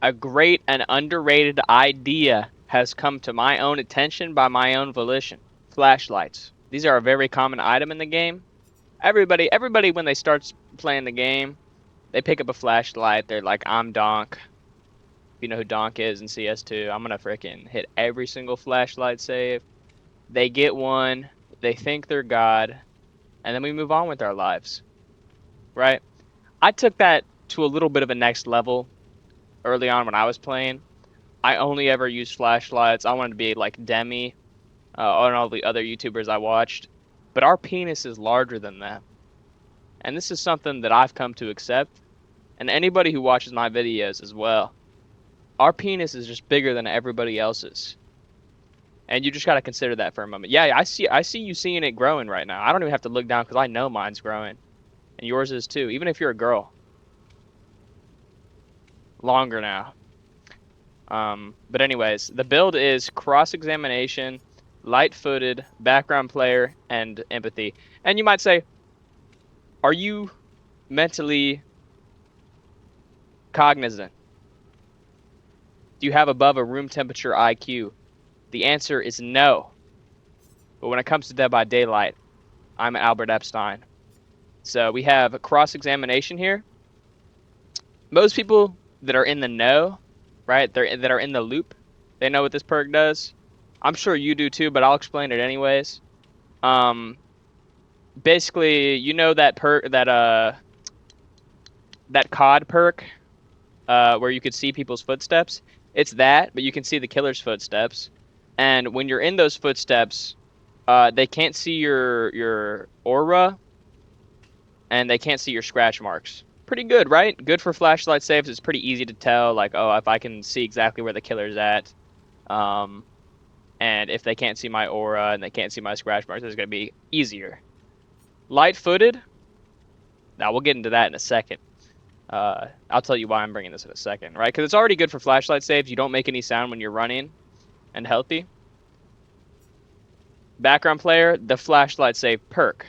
A great and underrated idea has come to my own attention by my own volition. Flashlights. These are a very common item in the game. Everybody when they start playing the game, they pick up a flashlight. They're like, I'm Donk. If you know who Donk is in CS2, I'm gonna frickin' hit every single flashlight save. They get one, they think they're God, and then we move on with our lives. Right? I took that to a little bit of a next level early on when I was playing. I only ever used flashlights. I wanted to be like Demi, and all the other YouTubers I watched. But our penis is larger than that. And this is something that I've come to accept. And anybody who watches my videos as well. Our penis is just bigger than everybody else's. And you just got to consider that for a moment. Yeah, I see you seeing it growing right now. I don't even have to look down because I know mine's growing. And yours is too, even if you're a girl. Longer now. But anyways, the build is cross-examination, light-footed, background player, and empathy. And you might say, are you mentally cognizant? Do you have above a room temperature IQ? The answer is no. But when it comes to Dead by Daylight, I'm Albert Epstein. So we have a cross-examination here. Most people that are in the know, right, that are in the loop, they know what this perk does. I'm sure you do too, but I'll explain it anyways. Basically, you know that perk, that COD perk, where you could see people's footsteps. It's that, but you can see the killer's footsteps. And when you're in those footsteps, they can't see your aura, and they can't see your scratch marks. Pretty good, right? Good for flashlight saves. It's pretty easy to tell, like, oh, if I can see exactly where the killer's at, and if they can't see my aura and they can't see my scratch marks, it's going to be easier. Light-footed. Now, we'll get into that in a second. I'll tell you why I'm bringing this in a second, right? Because it's already good for flashlight saves. You don't make any sound when you're running and healthy. Background player, the flashlight save perk.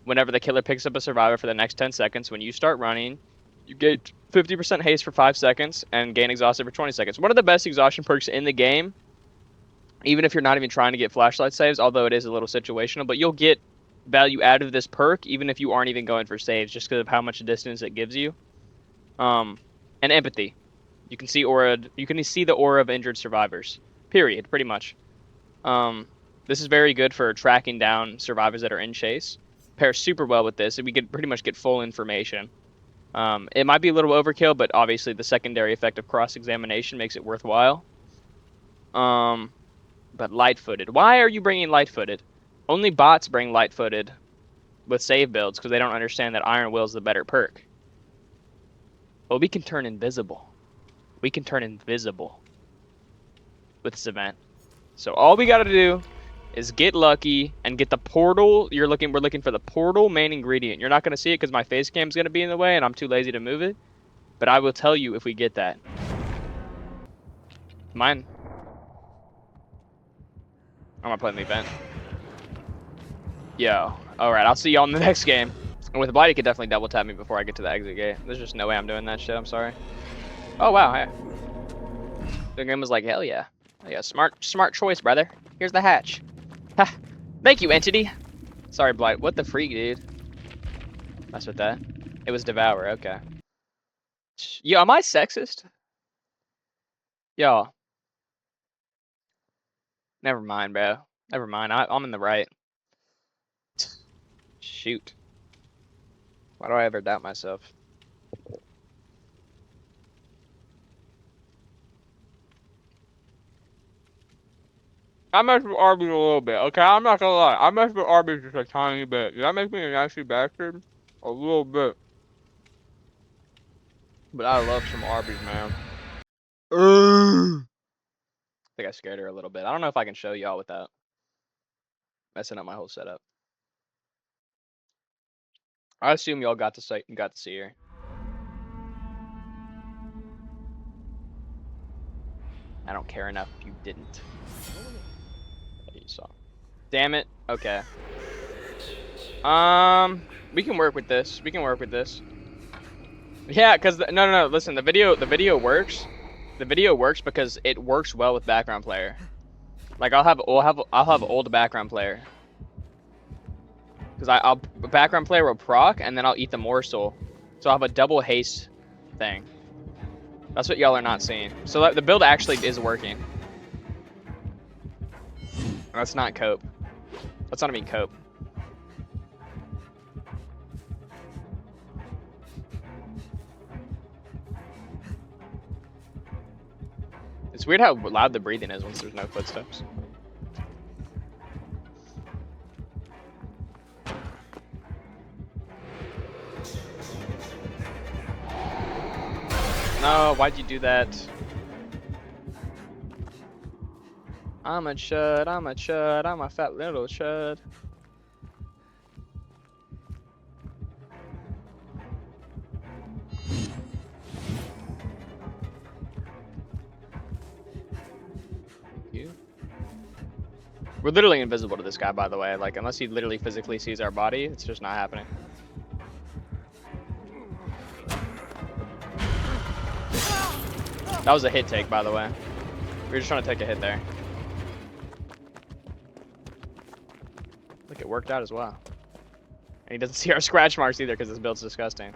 Whenever the killer picks up a survivor for the next 10 seconds, when you start running, you get 50% haste for 5 seconds and gain exhausted for 20 seconds. One of the best exhaustion perks in the game, even if you're not even trying to get flashlight saves, although it is a little situational, but you'll get value out of this perk even if you aren't even going for saves, just because of how much distance it gives you. And empathy. You can see the aura of injured survivors. Period, pretty much. This is very good for tracking down survivors that are in chase. Pairs super well with this, and we can pretty much get full information. It might be a little overkill, but obviously the secondary effect of cross-examination makes it worthwhile. But light-footed. Why are you bringing light-footed? Only bots bring light-footed with save builds because they don't understand that Iron Will is the better perk. But we can turn invisible. We can turn invisible with this event. So all we got to do is get lucky and get the portal. We're looking for the portal main ingredient. You're not going to see it because my face cam is going to be in the way and I'm too lazy to move it. But I will tell you if we get that. Mine. I'm going to play in the event. Yo. Alright, I'll see y'all in the next game. And with Blight, he could definitely double tap me before I get to the exit gate. There's just no way I'm doing that shit. I'm sorry. Oh, wow. Hey. The game was like, hell yeah. Oh, yeah, smart choice, brother. Here's the hatch. Ha! Thank you, entity. Sorry, Blight. What the freak, dude? Mess with that. It was Devour. Okay. Yo, am I sexist? Yo. Never mind, bro. Never mind. I'm in the right. Shoot. Why do I ever doubt myself? I messed with Arby's a little bit, okay? I'm not gonna lie. I messed with Arby's just a tiny bit. Did that make me a nasty bastard? A little bit. But I love some Arby's, man. I think I scared her a little bit. I don't know if I can show y'all without messing up my whole setup. I assume y'all got to see her. I don't care enough if you didn't. You saw. Damn it. Okay. We can work with this. We can work with this. Yeah, because no. Listen, the video works. The video works because it works well with background player. Like I'll have old background player. Because I'll background player will proc and then I'll eat the morsel. So I'll have a double haste thing. That's what y'all are not seeing. So the build actually is working. That's not cope. That's not even cope. It's weird how loud the breathing is once there's no footsteps. No, why'd you do that? I'm a chud, I'm a chud, I'm a fat little chud. You? We're literally invisible to this guy, by the way. Like, unless he literally physically sees our body, it's just not happening. That was a hit take, by the way. We were just trying to take a hit there. Look, it worked out as well. And he doesn't see our scratch marks either because this build's disgusting.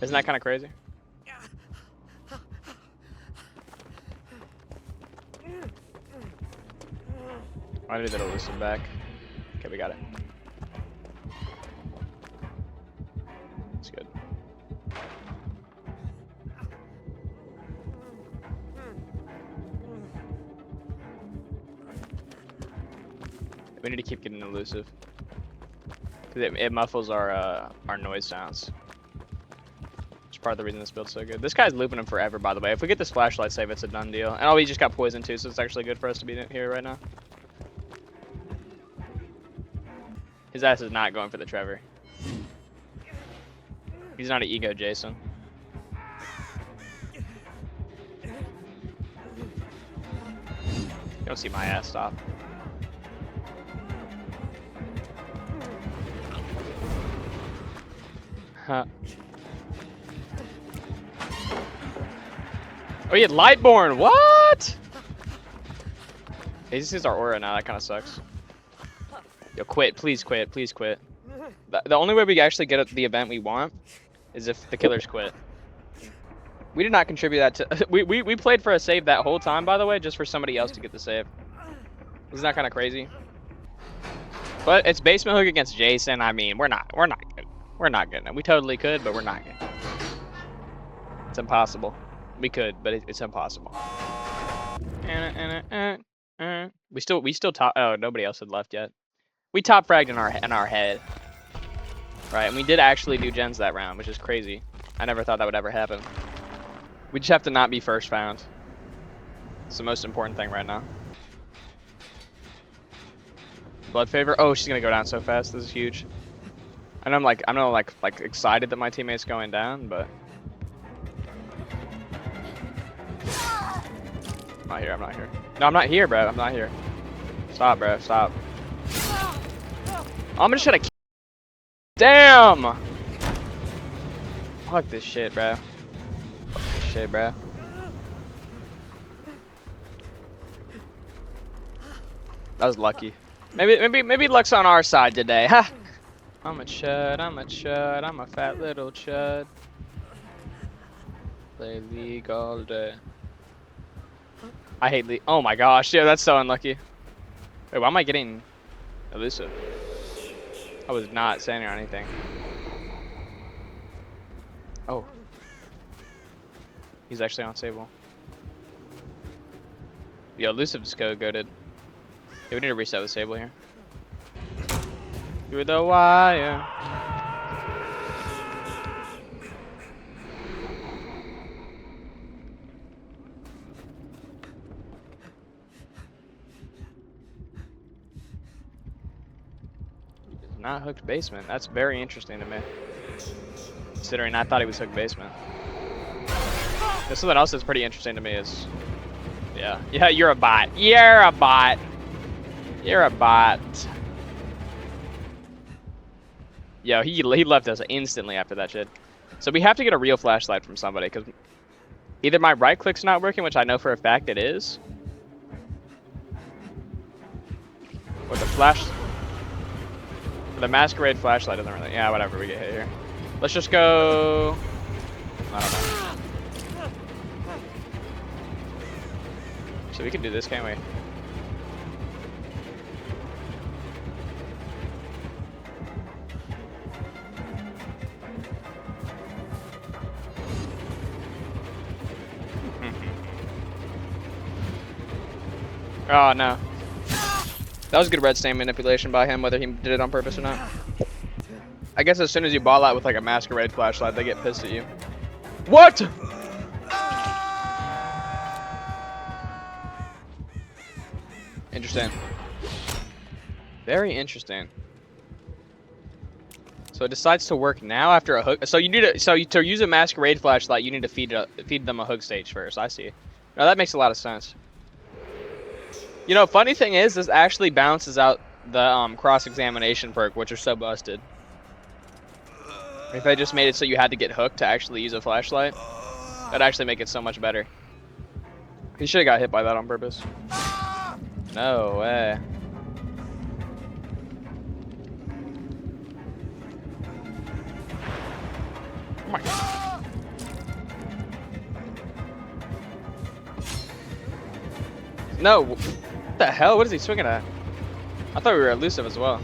Isn't that kind of crazy? I need that elusive back. Okay, we got it. That's good. We need to keep getting elusive. Because it muffles our noise sounds. It's part of the reason this build's so good. This guy's looping him forever, by the way. If we get this flashlight save, it's a done deal. And we just got poisoned too, so it's actually good for us to be here right now. His ass is not going for the Trevor. He's not an ego Jason. You don't see my ass stop. Huh. Oh, he had Lightborn. What? He just sees our aura now. That kind of sucks. Yo, quit. Please quit. Please quit. The only way we actually get the event we want is if the killers quit. We did not contribute that to... we played for a save that whole time, by the way, just for somebody else to get the save. Isn't that kind of crazy? But it's basement hook against Jason. I mean, we're not good. We're not good. We totally could, but we're not good. It's impossible. We could, but it's impossible. We still top. Oh, nobody else had left yet. We top fragged in our head, right? And we did actually do gens that round, which is crazy. I never thought that would ever happen. We just have to not be first found. It's the most important thing right now. Blood favor. Oh, she's gonna go down so fast. This is huge. And I'm not like excited that my teammate's going down, but I'm not here. I'm not here. No, I'm not here, bro. I'm not here. Stop, bro. Stop. I'm gonna try to. Damn. Fuck this shit, bro. Fuck this shit, bro. That was lucky. Maybe luck's on our side today. Ha. I'm a chud, I'm a chud, I'm a fat little chud. Play League all day. I hate League. Oh my gosh, yeah, that's so unlucky. Wait, why am I getting elusive? I was not standing on anything. Oh. He's actually on Sable. Yo, elusive's goated. Yeah, we need to reset with Sable here. Through the wire. He's not hooked basement. That's very interesting to me. Considering I thought he was hooked basement. There's something else that's pretty interesting to me is... Yeah, you're a bot. You're a bot. You're a bot. Yo, he left us instantly after that shit. So we have to get a real flashlight from somebody, because either my right click's not working, which I know for a fact it is, or the masquerade flashlight doesn't really. Yeah, whatever. We get hit here. Let's just go. I don't know. So we can do this, can't we? Oh no. That was good red stain manipulation by him, whether he did it on purpose or not. I guess as soon as you ball out with like a masquerade flashlight, they get pissed at you. What? Interesting. Very interesting. So it decides to work now after a hook. So you need to use a masquerade flashlight, you need to feed them a hook stage first. I see. No, that makes a lot of sense. You know, funny thing is, this actually balances out the cross-examination perk, which are so busted. If they just made it so you had to get hooked to actually use a flashlight, that'd actually make it so much better. He should have got hit by that on purpose. No way. Oh my God. No. What the hell? What is he swinging at? I thought we were elusive as well.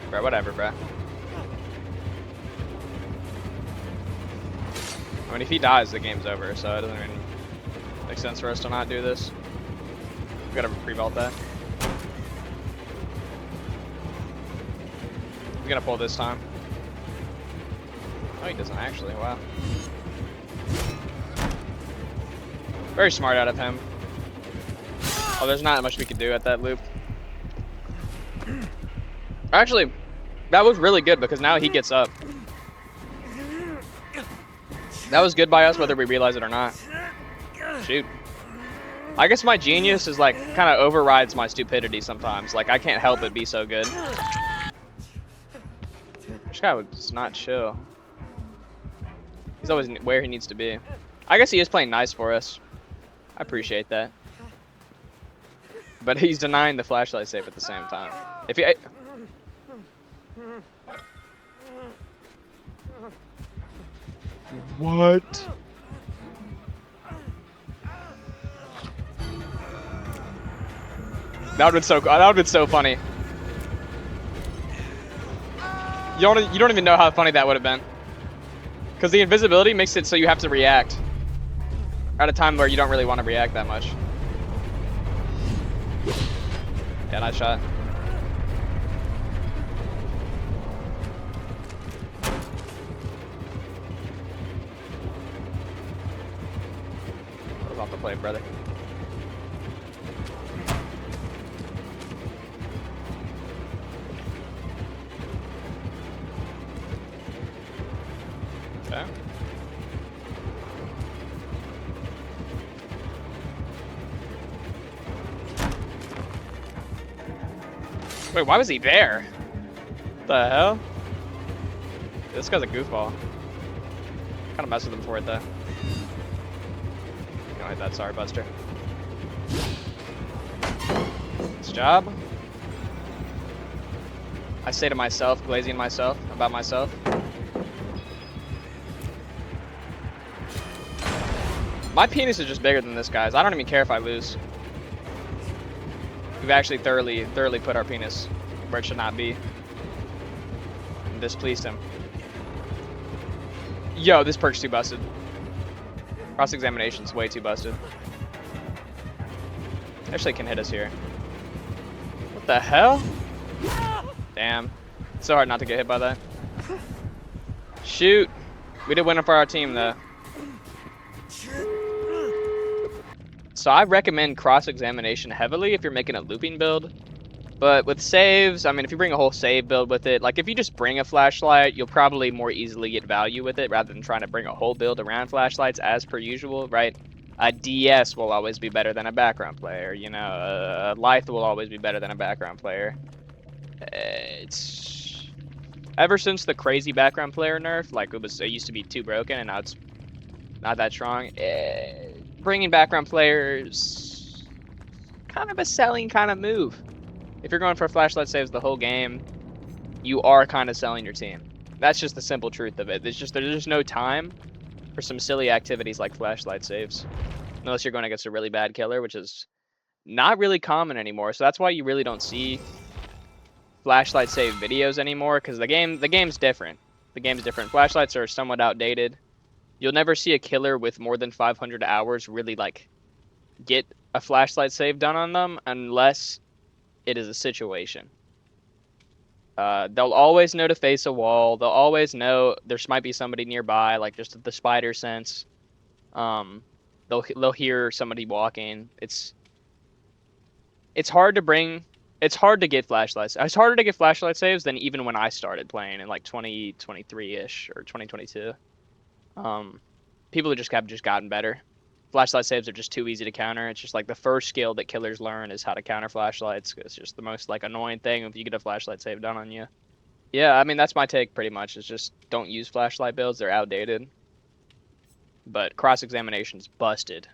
Bro, whatever, bro. I mean, if he dies, the game's over, so it doesn't even make sense for us to not do this. We gotta pre-vault that. He's gonna pull this time. Oh, he doesn't actually. Wow. Very smart out of him. Oh, there's not much we could do at that loop. Actually, that was really good because now he gets up. That was good by us whether we realize it or not. Shoot. I guess my genius is like kind of overrides my stupidity sometimes. Like I can't help it be so good. This guy was not chill. He's always where he needs to be. I guess he is playing nice for us. I appreciate that. But he's denying the flashlight save at the same time. If he... What? That would've been so funny. You don't even know how funny that would have been. Because the invisibility makes it so you have to react at a time where you don't really want to react that much. Yeah, nice shot. That was off the plate, brother. Okay. Wait, why was he there? What the hell? This guy's a goofball. Kind of messed with him for it though. You don't hit that, sorry, Buster. Nice job. I say to myself, glazing myself, about myself. My penis is just bigger than this guy's. I don't even care if I lose. We've actually thoroughly put our penis where it should not be. And displeased him. Yo, this perk's too busted. Cross-examination's way too busted. Actually can hit us here. What the hell? Damn. It's so hard not to get hit by that. Shoot. We did win it for our team though. So I recommend cross-examination heavily if you're making a looping build. But with saves, I mean, if you bring a whole save build with it, like if you just bring a flashlight, you'll probably more easily get value with it rather than trying to bring a whole build around flashlights as per usual, right? A DS will always be better than a background player, you know, a Lithe will always be better than a background player. Ever since the crazy background player nerf, like it used to be too broken and now it's not that strong. Bringing background players, kind of a selling kind of move. If you're going for flashlight saves the whole game, you are kind of selling your team. That's just the simple truth of it. There's just no time for some silly activities like flashlight saves, unless you're going against a really bad killer, which is not really common anymore. So that's why you really don't see flashlight save videos anymore, because the game's different. The game's different. Flashlights are somewhat outdated. You'll never see a killer with more than 500 hours really like get a flashlight save done on them unless it is a situation. They'll always know to face a wall. They'll always know there might be somebody nearby, like just the spider sense. They'll hear somebody walking. It's hard to bring. It's hard to get flashlights. It's harder to get flashlight saves than even when I started playing in like 2023-ish or 2022. People have just gotten better. Flashlight saves are just too easy to counter. It's just like the first skill that killers learn is how to counter flashlights. It's just the most like annoying thing if you get a flashlight save done on you. Yeah, I mean that's my take pretty much. It's just don't use flashlight builds. They're outdated. But cross-examination's busted.